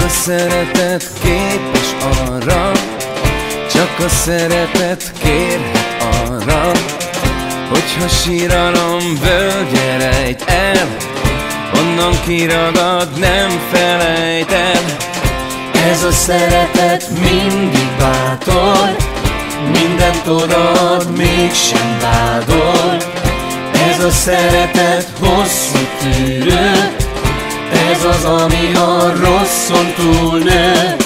a szeretet képes arra, csak a szeretet kérhet arra, hogyha síralom völgye rejt el, onnan kiragad, nem felejt el. Ez a szeretet mindig bátor, mindent odaad, mégsem vádol. Ez a szeretet hosszú tűrő, ez az, ami a rosszon túlnő.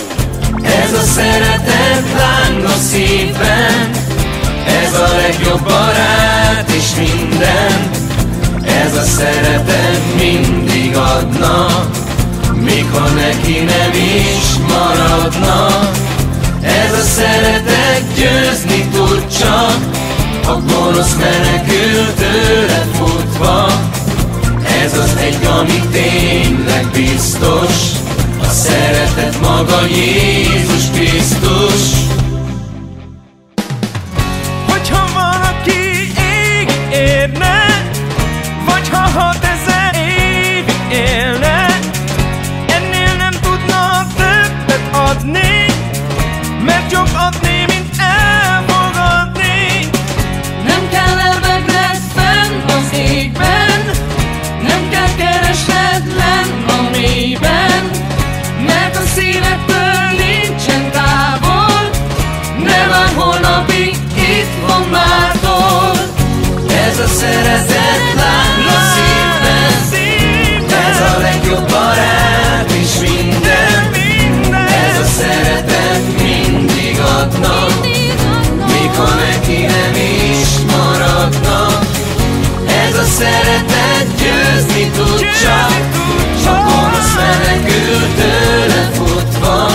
Ez a szeretet láng a szívben, ez a legjobb barát és minden. Ez a szeretet mindig adna, még ha neki nem is maradna. Ez a szeretet győzni tud csak, a gonosz menekül tőle futva. Ez az egy, ami tényleg biztos, a szeretet maga Jézus Krisztus. Hogyha valaki ég érne, vagy ha 6000 évig élne, ennél nem tudna többet adni, mert jobb adni, mint elfogadni. Nem kell elvegned fenn az égben, nem kell keresned lenn a mélyben, mert a szívedtől nincsen távol. Ne várj holnapig, itt van mától. Ez a szeretet láng a szívben, ez a legjobb barát és minden. Ez a szeretet mindig adna, még ha neki nem is maradna. Ez a szeretet győzni tud csak, a gonosz menekül tőle futva.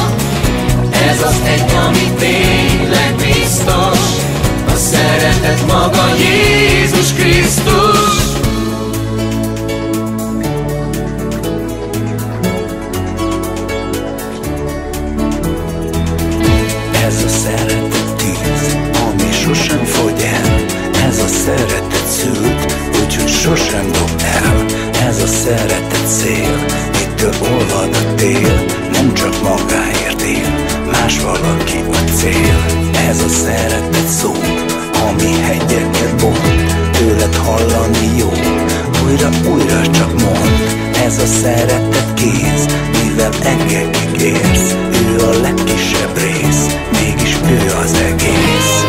Ez az egy, ami tényleg biztos, a szeretet maga Jézus Krisztus. Ez a szeretet tűz, ami sosem fogy el. Ez a szeretet szült, úgyhogy sosem dob el. Ez a szeretet szél, mitől olvad a tél. Nem csak magáért él, más valaki a cél. Ez a szeretet szó, ami hegyeket bont, tőled hallani jó, újra csak mond. Ez a szeretet kéz, mivel engekig érsz. Ő a legkisebb rész, mégis ő az egész.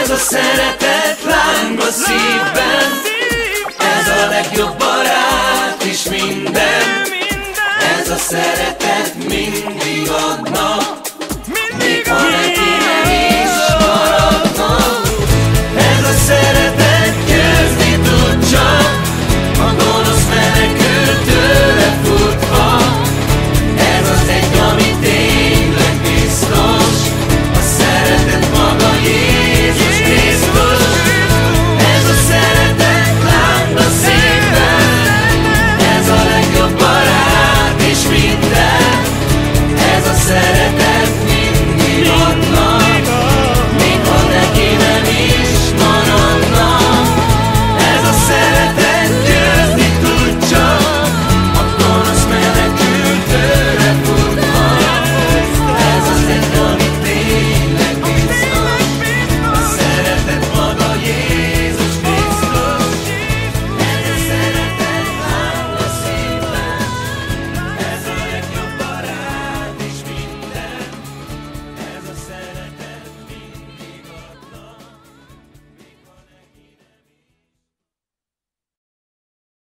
Ez a szeretet láng a szívben, ez a legjobb barát és minden. Ez a szeretet mindig adna,